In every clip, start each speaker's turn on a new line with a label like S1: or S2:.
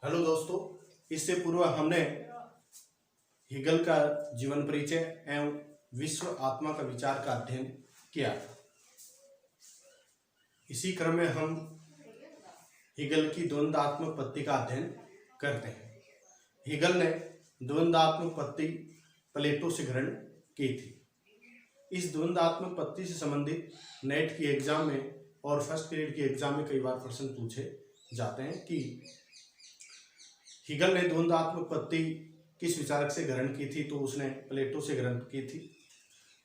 S1: Hello दोस्तों, इससे पूर्व हमने हेगल का जीवन परिचय एवं विश्व आत्मा का विचार का अध्ययन किया था। इसी क्रम में हम हेगल की द्वंद्वात्मक का अध्ययन करते हैं। हेगल ने द्वंद्वात्मक प्लेटो से ग्रहण की थी। इस द्वंद्वात्मक से संबंधित नेट की एग्जाम में और फर्स्ट ग्रेड की एग्जाम में कई बार प्रश्न पूछे जाते हैं कि हेगल ने द्वंद्वात्मक किस विचारक से ग्रहण की थी, तो उसने प्लेटो से ग्रहण की थी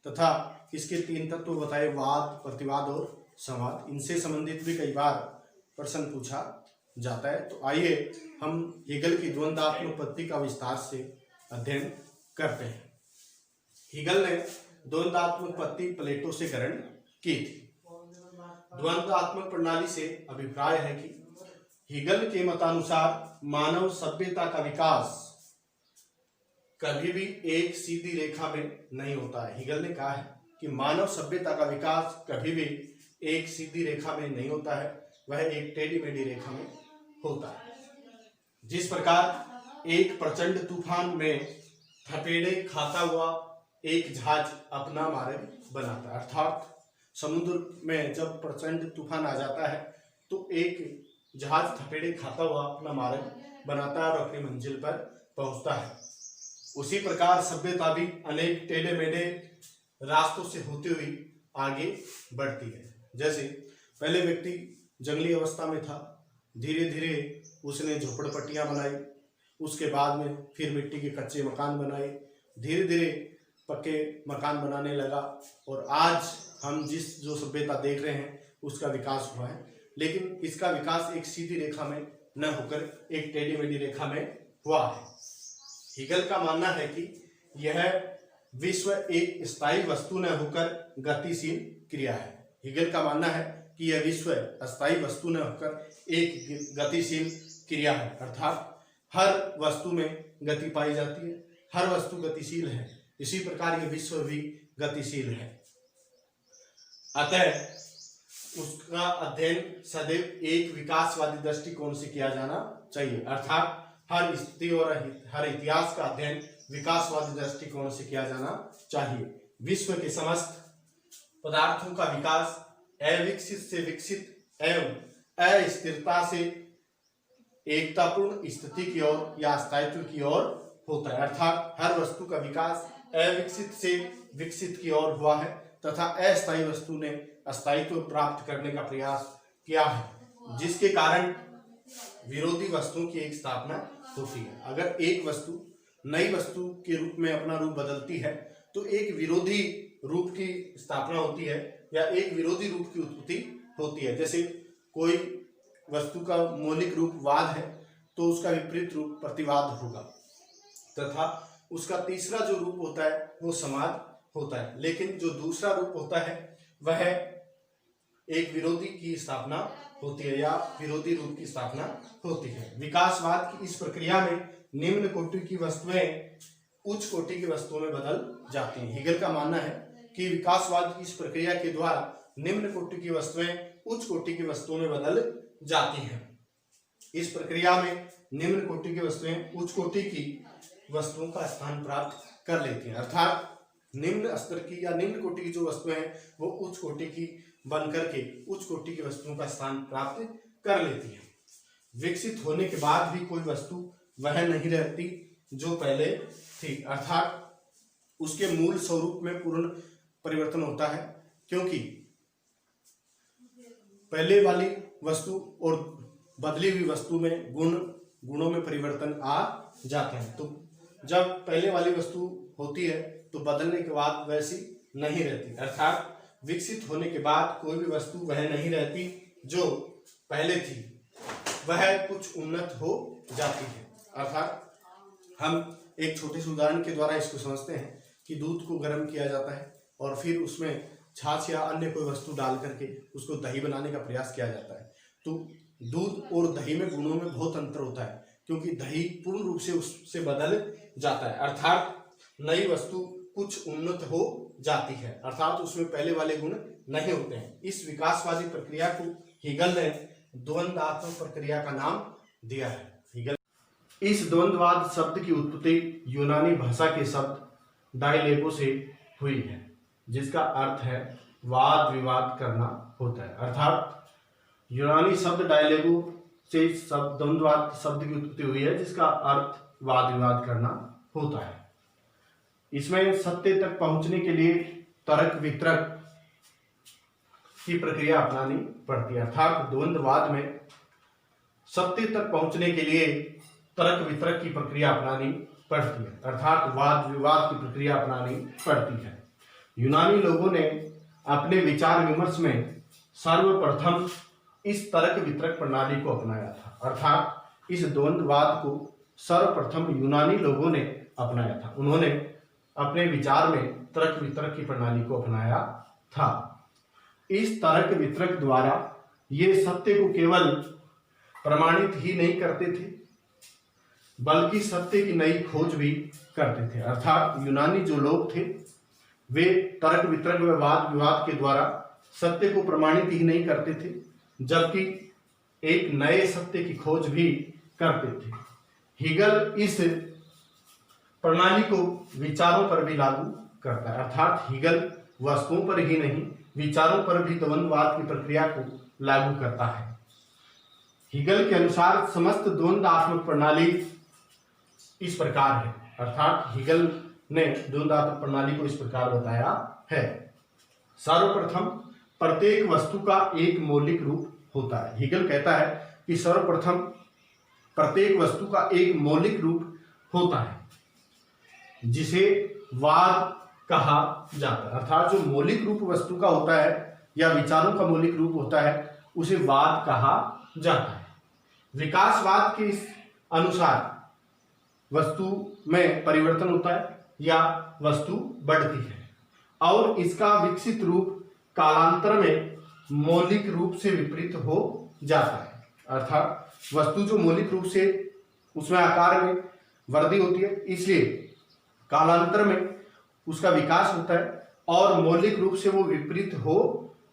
S1: तथा इसके 3 तत्व बताए, वाद, प्रतिवाद और संवाद। इनसे संबंधित भी कई बार प्रश्न पूछा जाता है। तो आइए हम हेगल की द्वंद्वात्मक का विस्तार से अध्ययन करते हैं। हेगल ने द्वंद्वात्मक प्लेटो से ग्रहण की थी। द्वंद्वात्मक प्रणाली से अभिप्राय है कि हेगल के मतानुसार मानव सभ्यता का विकास कभी भी एक सीधी रेखा में नहीं होता है। हेगल ने कहा है कि मानव सभ्यता का विकास कभी भी एक सीधी रेखा में नहीं होता है, वह एक टेढ़ी मेढ़ी रेखा में होता है। जिस प्रकार एक प्रचंड तूफान में थपेड़े खाता हुआ एक जहाज अपना मार्ग बनाता है, अर्थात समुद्र में जब प्रचंड तूफान आ जाता है तो एक जहाज थपेड़े खाता हुआ अपना मार्ग बनाता है और अपनी मंजिल पर पहुंचता है। उसी प्रकार सभ्यता भी अनेक टेढ़े मेढ़े रास्तों से होती हुई आगे बढ़ती है। जैसे पहले व्यक्ति जंगली अवस्था में था, धीरे धीरे उसने झोपड़पट्टियां बनाई, उसके बाद में फिर मिट्टी के कच्चे मकान बनाए, धीरे धीरे पक्के मकान बनाने लगा और आज हम जो सभ्यता देख रहे हैं उसका विकास हुआ है। लेकिन इसका विकास एक सीधी रेखा में न होकर एक टेढ़ी मेढ़ी रेखा में हुआ है। हेगल का मानना है कि यह विश्व एक स्थायी वस्तु न होकर गतिशील क्रिया है। हेगल का मानना है कि यह विश्व अस्थायी वस्तु न होकर एक गतिशील क्रिया है, अर्थात हर वस्तु में गति पाई जाती है, हर वस्तु गतिशील है। इसी प्रकार यह विश्व भी गतिशील है। अतः उसका अध्ययन सदैव एक विकासवादी दृष्टिकोण से किया जाना चाहिए, अर्थात हर स्थिति और हर इतिहास का अध्ययन विकासवादी दृष्टिकोण से किया जाना चाहिए। विश्व के समस्त पदार्थों का विकास अविकसित से विकसित एवं अस्थिरता से एकतापूर्ण स्थिति की ओर या स्थायित्व की ओर होता है, अर्थात हर वस्तु का विकास अविकसित से विकसित की ओर हुआ है तथा अस्थायी वस्तु ने अस्थायित्व प्राप्त करने का प्रयास किया है, जिसके कारण विरोधी वस्तुओं की एक स्थापना होती है। अगर एक वस्तु नई वस्तु के रूप में अपना रूप बदलती है तो एक विरोधी रूप की स्थापना होती है या एक विरोधी रूप की उत्पत्ति होती है। जैसे कोई वस्तु का मौलिक रूप वाद है तो उसका विपरीत रूप प्रतिवाद होगा तथा उसका तीसरा जो रूप होता है वो संवाद होता है। लेकिन जो दूसरा रूप होता है वह एक विरोधी की स्थापना होती है या विरोधी रूप की स्थापना होती है। विकासवाद की इस प्रक्रिया में निम्न कोटि की वस्तुएं उच्च कोटि की वस्तुओं में बदल जाती हैं। हेगल का मानना है कि विकासवाद की इस प्रक्रिया के द्वारा निम्न कोटि की वस्तुएं उच्च कोटि की वस्तुओं में बदल जाती हैं। इस प्रक्रिया में निम्न कोटि की वस्तुएं उच्च कोटि की वस्तुओं का स्थान प्राप्त कर लेती हैं, अर्थात निम्न स्तर की या निम्न कोटि की जो वस्तुएं हैं वो उच्च कोटि की बन करके उच्च कोटि की वस्तुओं का स्थान प्राप्त कर लेती है। विकसित होने के बाद भी कोई वस्तु वह नहीं रहती जो पहले थी, अर्थात उसके मूल स्वरूप में पूर्ण परिवर्तन होता है, क्योंकि पहले वाली वस्तु और बदली हुई वस्तु में गुणों में परिवर्तन आ जाते हैं। तो जब पहले वाली वस्तु होती है तो बदलने के बाद वैसी नहीं रहती, अर्थात विकसित होने के बाद कोई भी वस्तु वह नहीं रहती जो पहले थी, वह कुछ उन्नत हो जाती है। अर्थात हम एक छोटे से उदाहरण के द्वारा इसको समझते हैं कि दूध को गर्म किया जाता है और फिर उसमें छाछ या अन्य कोई वस्तु डाल करके उसको दही बनाने का प्रयास किया जाता है। तो दूध और दही में गुणों में बहुत अंतर होता है, क्योंकि दही पूर्ण रूप से उससे बदल जाता है, अर्थात नई वस्तु कुछ उन्नत हो जाती है, अर्थात उसमें पहले वाले गुण नहीं होते हैं। इस विकासवादी प्रक्रिया को हेगल ने द्वंद्वात्मक प्रक्रिया का नाम दिया है। हेगल इस द्वंद्ववाद शब्द की उत्पत्ति यूनानी भाषा के शब्द डायलेगो से हुई है, जिसका अर्थ है वाद विवाद करना होता है। अर्थात यूनानी शब्द डायलेगो से शब्द द्वंद्ववाद शब्द की उत्पत्ति हुई है, जिसका अर्थ वाद विवाद करना होता है। इसमें सत्य तक पहुंचने के लिए तर्क वितर्क की प्रक्रिया अपनानी पड़ती है। अर्थात द्वंद्ववाद में सत्य तक पहुंचने के लिए तर्क वितर्क की प्रक्रिया अपनानी पड़ती है, अर्थात वाद विवाद की प्रक्रिया अपनानी पड़ती है। यूनानी लोगों ने अपने विचार विमर्श में सर्वप्रथम इस तर्क वितर्क प्रणाली को अपनाया था, अर्थात इस द्वंद्ववाद को सर्वप्रथम यूनानी लोगों ने अपनाया था। उन्होंने अपने विचार में तर्क वितर्क की प्रणाली को अपनाया था। इस तर्क वितर्क द्वारा ये सत्य को केवल प्रमाणित ही नहीं करते थे, बल्कि सत्य की नई खोज भी करते थे। अर्थात यूनानी जो लोग थे वे तर्क वितर्क व वाद विवाद के द्वारा सत्य को प्रमाणित ही नहीं करते थे, जबकि एक नए सत्य की खोज भी करते थे। हीगल इस प्रणाली को विचारों पर भी लागू करता है, अर्थात हीगल वस्तुओं पर ही नहीं विचारों पर भी द्वंद्ववाद की प्रक्रिया को लागू करता है। हीगल के अनुसार समस्त द्वंद्वात्मक प्रणाली इस प्रकार है, अर्थात हीगल ने द्वंद्वात्मक प्रणाली को इस प्रकार बताया है। सर्वप्रथम प्रत्येक वस्तु का एक मौलिक रूप होता है। हीगल कहता है कि सर्वप्रथम प्रत्येक वस्तु का एक मौलिक रूप होता है, जिसे वाद कहा जाता है। अर्थात जो मौलिक रूप वस्तु का होता है या विचारों का मौलिक रूप होता है उसे वाद कहा जाता है। विकासवाद के इस अनुसार वस्तु में परिवर्तन होता है या वस्तु बढ़ती है और इसका विकसित रूप कालांतर में मौलिक रूप से विपरीत हो जाता है। अर्थात वस्तु जो मौलिक रूप से उसमें आकार में वृद्धि होती है, इसलिए कालांतर में उसका विकास होता है और मौलिक रूप से वो विपरीत हो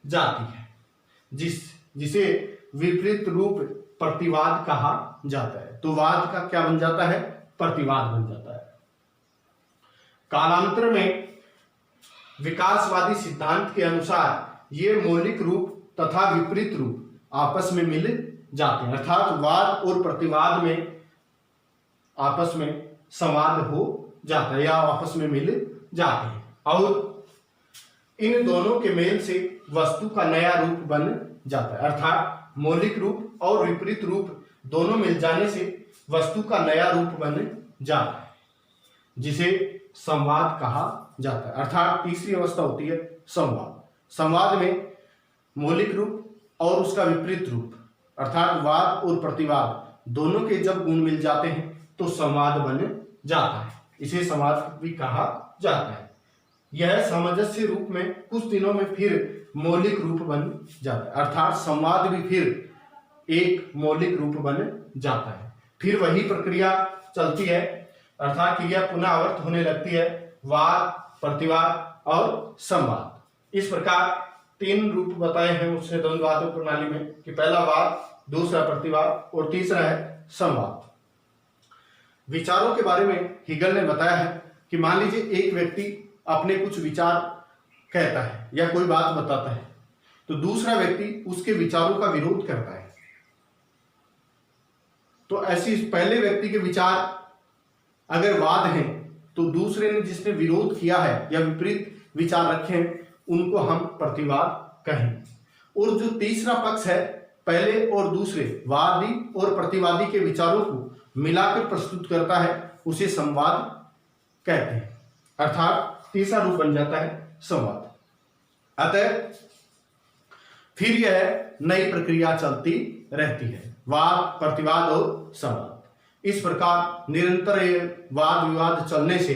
S1: जाती है, जिसे विपरीत रूप प्रतिवाद कहा जाता है। तो वाद का क्या बन जाता है? प्रतिवाद बन जाता है। कालांतर में विकासवादी सिद्धांत के अनुसार ये मौलिक रूप तथा विपरीत रूप आपस में मिल जाते हैं, अर्थात वाद और प्रतिवाद में आपस में संवाद हो जाता है या आपस में मिल जाते हैं और इन दोनों के मेल से वस्तु का नया रूप बन जाता है। अर्थात मौलिक रूप और विपरीत रूप दोनों मिल जाने से वस्तु का नया रूप बन जाता है, जिसे संवाद कहा जाता है। अर्थात तीसरी अवस्था होती है संवाद। संवाद में मौलिक रूप और उसका विपरीत रूप अर्थात वाद और प्रतिवाद दोनों के जब गुण मिल जाते हैं तो संवाद बन जाता है, इसे संवाद भी कहा जाता है। यह सामंजस्य रूप में कुछ दिनों में फिर मौलिक रूप बन जाता है, अर्थात संवाद भी फिर एक मौलिक रूप बन जाता है। फिर वही प्रक्रिया चलती है, अर्थात क्रिया पुनः आवर्त होने लगती है, वाद प्रतिवाद और संवाद। इस प्रकार तीन रूप बताए हैं उसने द्वंद्वात्मक प्रणाली में कि पहला वाद, दूसरा प्रतिवाद और तीसरा है संवाद। विचारों के बारे में हीगल ने बताया है कि मान लीजिए एक व्यक्ति अपने कुछ विचार कहता है या कोई बात बताता है तो दूसरा व्यक्ति उसके विचारों का विरोध करता है, तो ऐसी पहले व्यक्ति के विचार अगर वाद हैं तो दूसरे ने जिसने विरोध किया है या विपरीत विचार रखे हैं उनको हम प्रतिवाद कहें। और जो तीसरा पक्ष है पहले और दूसरे वादी और प्रतिवादी के विचारों को मिलाकर प्रस्तुत करता है उसे संवाद कहते हैं, अर्थात तीसरा रूप बन जाता है संवाद। अतः फिर यह नई प्रक्रिया चलती रहती है, वाद प्रतिवाद और संवाद। इस प्रकार निरंतर वाद विवाद चलने से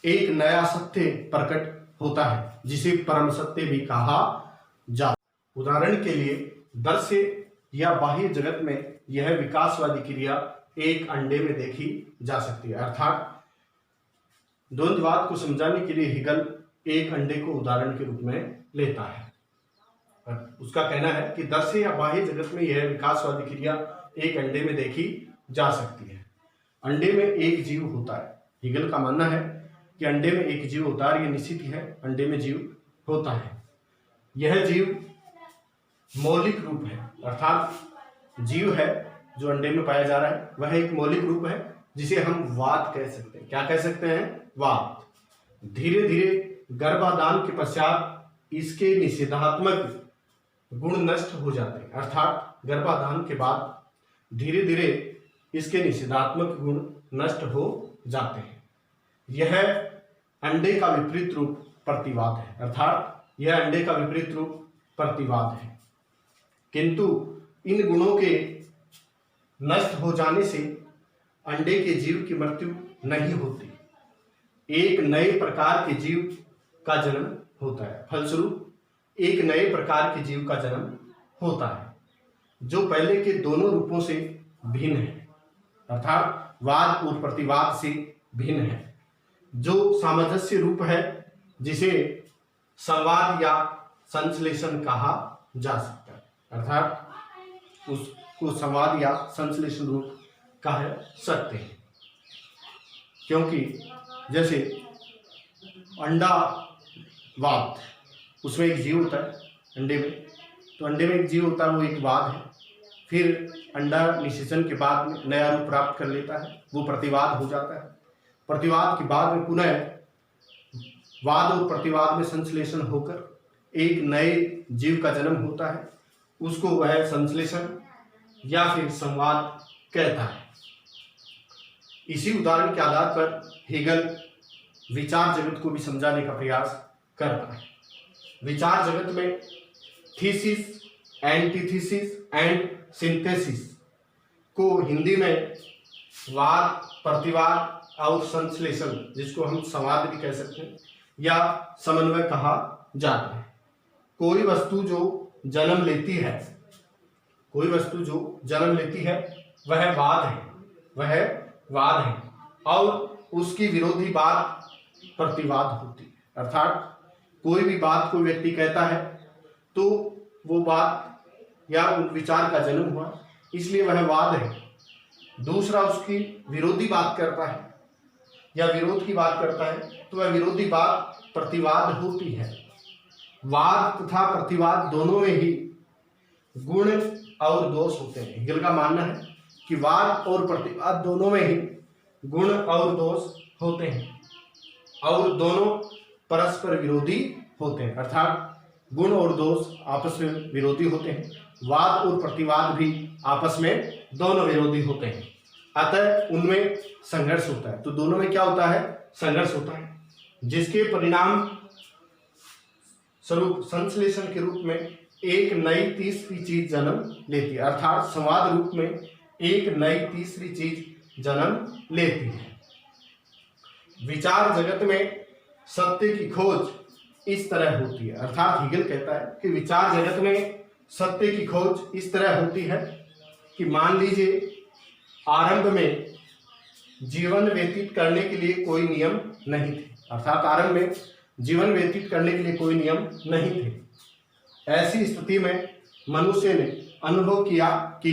S1: एक नया सत्य प्रकट होता है जिसे परम सत्य भी कहा जाता है। उदाहरण के लिए दृश्य या बाह्य जगत में यह विकासवादी क्रिया एक अंडे में देखी जा सकती है, अर्थात द्वंद्ववाद को समझाने के लिए हीगल एक अंडे को उदाहरण के रूप में लेता है। उसका कहना है कि दृश्य या बाह्य जगत में यह विकासवादी क्रिया एक अंडे में देखी जा सकती है। अंडे में एक जीव होता है। हीगल का मानना है कि अंडे में एक जीव होता है, ये निश्चित ही है, अंडे में जीव होता है। यह जीव मौलिक रूप है, अर्थात जीव है जो अंडे में पाया जा रहा है वह एक मौलिक रूप है जिसे हम वात कह सकते हैं। क्या कह सकते हैं? वात। धीरे धीरे गर्भाधान के पश्चात इसके निषेधात्मक गुण नष्ट हो जाते हैं, अर्थात गर्भाधान के बाद धीरे धीरे इसके निषेधात्मक गुण नष्ट हो जाते हैं। यह अंडे का विपरीत रूप प्रतिवाद है, अर्थात यह अंडे का विपरीत रूप प्रतिवाद है। किंतु इन गुणों के नष्ट हो जाने से अंडे के जीव की मृत्यु नहीं होती, एक नए प्रकार के जीव का जन्म होता है। फलस्वरूप एक नए प्रकार के जीव का जन्म होता है जो पहले के दोनों रूपों से भिन्न है, अर्थात वाद और प्रतिवाद से भिन्न है, जो सामंजस्य रूप है जिसे संवाद या संश्लेषण कहा जा सकता है, अर्थात उसको संवाद या संश्लेषण रूप कह सकते हैं। क्योंकि जैसे अंडावाद, उसमें एक जीव होता है अंडे में, तो अंडे में एक जीव होता है वो एक वाद है, फिर अंडा निषेचन के बाद में नया रूप प्राप्त कर लेता है, वो प्रतिवाद हो जाता है। प्रतिवाद के बाद में पुनः वाद और प्रतिवाद में संश्लेषण होकर एक नए जीव का जन्म होता है, उसको वह संश्लेषण या फिर संवाद कहता है। इसी उदाहरण के आधार पर हेगल विचार जगत को भी समझाने का प्रयास करता है। विचार जगत में थीसिस, एंटीथीसिस एंड सिंथेसिस को हिंदी में वाद, प्रतिवाद और संश्लेषण, जिसको हम संवाद भी कह सकते हैं, या समन्वय कहा जाता है। कोई वस्तु जो जन्म लेती है, कोई वस्तु जो जन्म लेती है वह वाद है, वह वाद है, और उसकी विरोधी बात प्रतिवाद होती है। अर्थात कोई भी बात कोई व्यक्ति कहता है तो वो बात या उन विचार का जन्म हुआ, इसलिए वह वाद है। दूसरा उसकी विरोधी बात करता है या विरोध की बात करता है तो वह विरोधी बात प्रतिवाद होती है। वाद तथा प्रतिवाद दोनों में ही गुण और दोष होते हैं। हेगल का मानना है कि वाद और प्रतिवाद दोनों में ही गुण और दोष होते हैं और दोनों परस्पर विरोधी होते हैं, अर्थात गुण और दोष आपस में विरोधी होते हैं। वाद और प्रतिवाद भी आपस में दोनों विरोधी होते हैं, अतः उनमें संघर्ष होता है। तो दोनों में क्या होता है? संघर्ष होता है, जिसके परिणाम स्वरूप संश्लेषण के रूप में एक नई तीसरी चीज जन्म लेती है, अर्थात संवाद रूप में एक नई तीसरी चीज जन्म लेती है। विचार जगत में सत्य की खोज इस तरह होती है, अर्थात हेगल कहता है कि विचार जगत में सत्य की खोज इस तरह होती है कि मान लीजिए आरंभ में जीवन व्यतीत करने के लिए कोई नियम नहीं थे, अर्थात आरंभ में जीवन व्यतीत करने के लिए कोई नियम नहीं थे। ऐसी स्थिति में मनुष्य ने अनुभव किया कि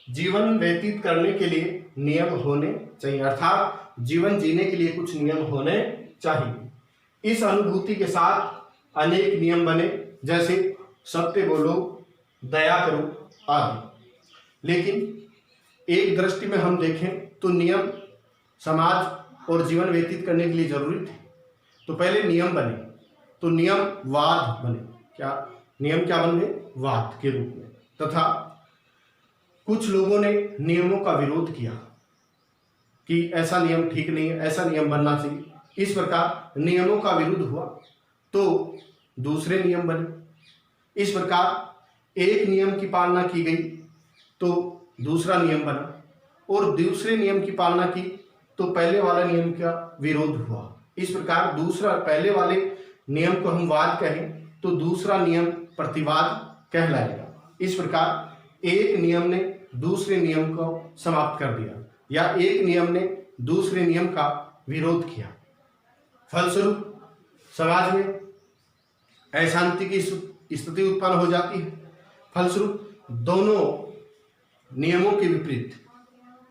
S1: जीवन व्यतीत करने के लिए नियम होने चाहिए, अर्थात जीवन जीने के लिए कुछ नियम होने चाहिए। इस अनुभूति के साथ अनेक नियम बने, जैसे सत्य बोलो, दया करो आदि। लेकिन एक दृष्टि में हम देखें तो नियम समाज और जीवन व्यतीत करने के लिए जरूरी थे, तो पहले नियम बने, तो नियम वाद बने। क्या नियम क्या बन गए? वाद के रूप में। तथा कुछ लोगों ने नियमों का विरोध किया कि ऐसा नियम ठीक नहीं है, ऐसा नियम बनना चाहिए। इस प्रकार नियमों का विरोध हुआ तो दूसरे नियम बने। इस प्रकार एक नियम की पालना की गई तो दूसरा नियम बना, और दूसरे नियम की पालना की तो पहले वाला नियम का विरोध हुआ। इस प्रकार दूसरा, पहले वाले नियम को हम वाद कहें तो दूसरा नियम प्रतिवाद कहलाएगा। इस प्रकार एक नियम ने दूसरे नियम को समाप्त कर दिया या एक नियम ने दूसरे नियम का विरोध किया। फलस्वरूप समाज में अशांति की स्थिति उत्पन्न हो जाती है। फलस्वरूप दोनों नियमों के विपरीत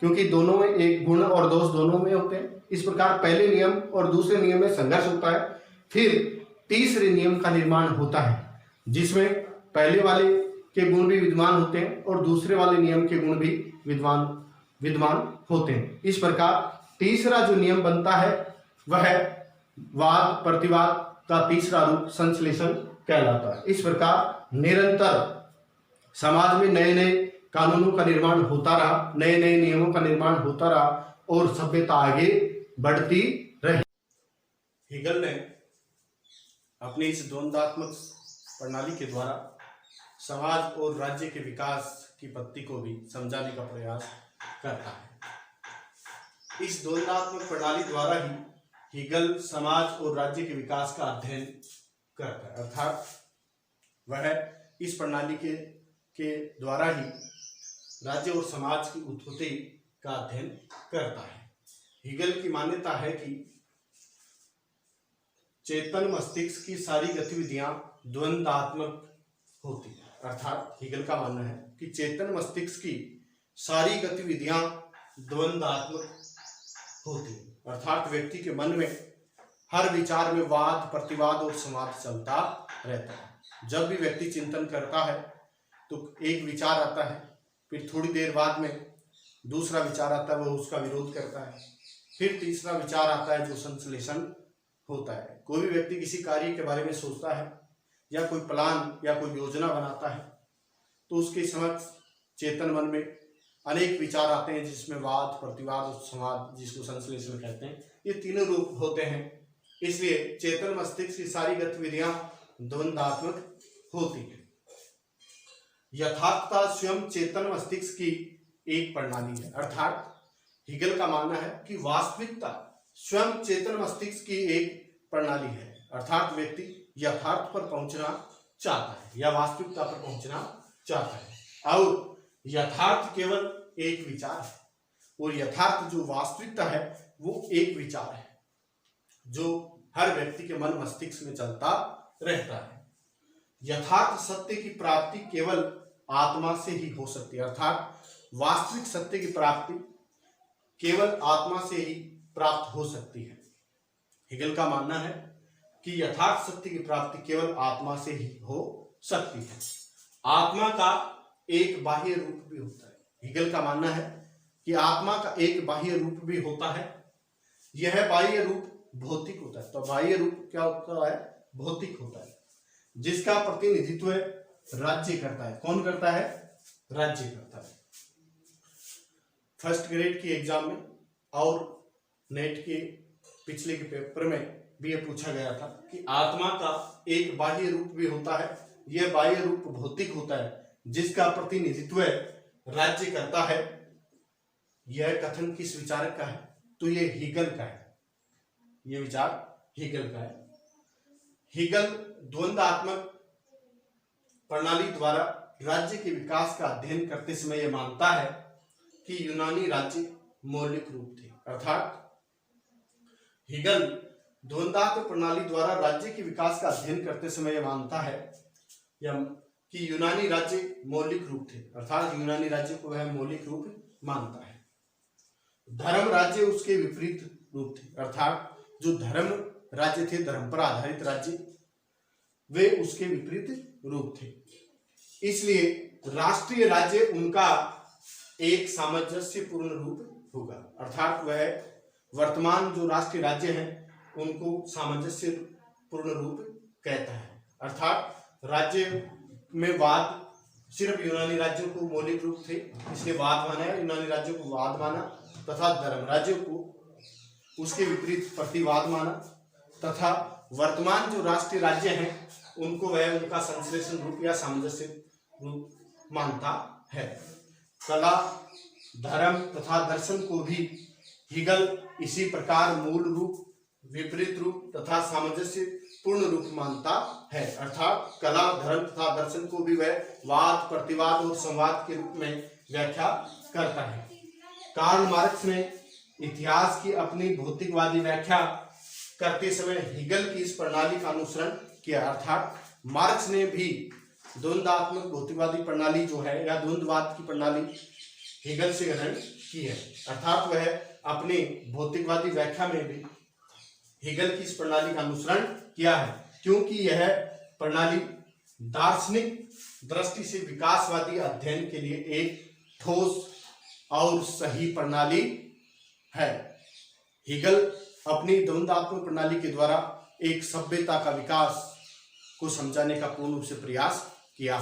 S1: क्योंकि दोनों में एक गुण और दोष दोनों में होते हैं। इस प्रकार पहले नियम और दूसरे नियम में संघर्ष होता है। फिर तीसरे नियम का निर्माण होता है, जिसमें पहले वाले के गुण भी विद्यमान होते हैं और दूसरे वाले नियम के गुण भी विद्यमान होते हैं। इस प्रकार तीसरा जो नियम बनता है वह वाद प्रतिवाद का तीसरा रूप संश्लेषण कहलाता है। इस प्रकार निरंतर समाज में नए नए कानूनों का निर्माण होता रहा, नए नए नियमों का निर्माण होता रहा और सभ्यता आगे बढ़ती रही। हीगल ने अपनी इस द्वंद्वात्मक प्रणाली के द्वारा समाज और राज्य के विकास की पत्ति को भी समझाने का प्रयास करता है। इस द्वंद्वात्मक प्रणाली द्वारा ही हीगल समाज और राज्य के विकास का अध्ययन करता है, अर्थात वह इस प्रणाली के द्वारा ही राज्य और समाज की उत्पत्ति का अध्ययन करता है। हीगल की मान्यता है कि चेतन मस्तिष्क की सारी गतिविधियां द्वंद्वात्मक होती है, अर्थात हीगल का मानना है कि चेतन मस्तिष्क की सारी गतिविधियां द्वंद्वात्मक होती है, अर्थात व्यक्ति के मन में हर विचार में वाद प्रतिवाद और संवाद चलता रहता है। जब भी व्यक्ति चिंतन करता है तो एक विचार आता है, फिर थोड़ी देर बाद में दूसरा विचार आता है, वह उसका विरोध करता है, फिर तीसरा विचार आता है जो संश्लेषण होता है। कोई भी व्यक्ति किसी कार्य के बारे में सोचता है या कोई प्लान या कोई योजना बनाता है तो उसके समक्ष चेतन मन में अनेक विचार आते हैं, जिसमें वाद प्रतिवाद और संवाद, जिसको संश्लेषण कहते हैं, ये तीनों रूप होते हैं। इसलिए चेतन मस्तिष्क की सारी गतिविधियां द्वंद्वात्मक होती है। यथार्थता स्वयं चेतन मस्तिष्क की एक प्रणाली है, अर्थात हीगल का मानना है कि वास्तविकता स्वयं चेतन मस्तिष्क की एक प्रणाली है, अर्थात व्यक्ति यथार्थ पर पहुंचना चाहता है या वास्तविकता पर पहुंचना चाहता है और यथार्थ केवल एक विचार है और यथार्थ जो वास्तविकता है वो एक विचार है जो हर व्यक्ति के मन मस्तिष्क में चलता रहता है। यथार्थ सत्य की प्राप्ति केवल आत्मा से ही हो सकती है, अर्थात वास्तविक सत्य की प्राप्ति केवल आत्मा से ही प्राप्त हो सकती है। हीगल का मानना है कि यथार्थ सत्य की प्राप्ति केवल आत्मा से ही हो सकती है। आत्मा का एक बाह्य रूप भी होता है। हीगल का मानना है कि आत्मा का एक बाह्य रूप भी होता है। यह बाह्य रूप भौतिक होता है। तो बाह्य रूप क्या होता है? भौतिक होता है, जिसका प्रतिनिधित्व राज्य करता है। कौन करता है? राज्य करता है। फर्स्ट ग्रेड की एग्जाम में और नेट के पिछले के पेपर में भी यह पूछा गया था कि आत्मा का एक बाह्य रूप भी होता है, यह बाह्य रूप भौतिक होता है, जिसका प्रतिनिधित्व राज्य करता है। यह कथन किस विचारक का है? तो यह हीगल का है। यह विचार हीगल का है। हीगल द्वंद्वात्मक प्रणाली द्वारा राज्य के विकास का अध्ययन करते समय यह मानता है कि यूनानी राज्य मौलिक रूप थे, अर्थात हीगल द्वंद्वात्मक प्रणाली द्वारा राज्य के विकास का अध्ययन करते समय यह मानता है कि यूनानी राज्य मौलिक रूप थे, अर्थात यूनानी राज्य को वह मौलिक रूप मानता है। धर्म राज्य उसके विपरीत रूप थे, अर्थात जो धर्म राज्य थे, धर्म पर आधारित राज्य, वे उसके विपरीत रूप थे। इसलिए राष्ट्रीय राज्य उनका एक सामंजस्यपूर्ण रूप होगा, अर्थात वह वर्तमान जो राष्ट्रीय राज्य हैं उनको सामंजस्यपूर्ण रूप कहता है। अर्थात राज्य में वाद सिर्फ यूनानी राज्यों को मौलिक रूप थे, इसलिए वाद माना है, यूनानी राज्यों को वाद माना, तथा धर्म राज्यों को उसके विपरीत प्रतिवाद माना, तथा वर्तमान जो राष्ट्रीय राज्य हैं उनको वह उनका संश्लेषण रूप या सामंजस्य रूप मानता है। कला, धर्म तथा दर्शन को भी हीगल इसी प्रकार मूल रूप, विपरीत रूप तथा सामंजस्य पूर्ण रूप मानता है, अर्थात कला, धर्म तथा दर्शन को भी वह वाद, प्रतिवाद और संवाद के रूप में व्याख्या करता है। कार्ल मार्क्स ने इतिहास की अपनी भौतिकवादी व्याख्या करते समय हीगल की इस प्रणाली का अनुसरण किया, अर्थात मार्क्स ने भी द्वंद्वात्मक भौतिकवादी प्रणाली जो है या द्वंद्ववाद की प्रणाली हेगल से ग्रहण की है। अर्थात वह अपनी भौतिकवादी व्याख्या में भी हेगल की इस प्रणाली का अनुसरण किया है, क्योंकि यह प्रणाली दार्शनिक दृष्टि से विकासवादी अध्ययन के लिए एक ठोस और सही प्रणाली है। हेगल अपनी द्वंद्वात्मक प्रणाली के द्वारा एक सभ्यता का विकास को समझाने का पूर्ण रूप से प्रयास किया।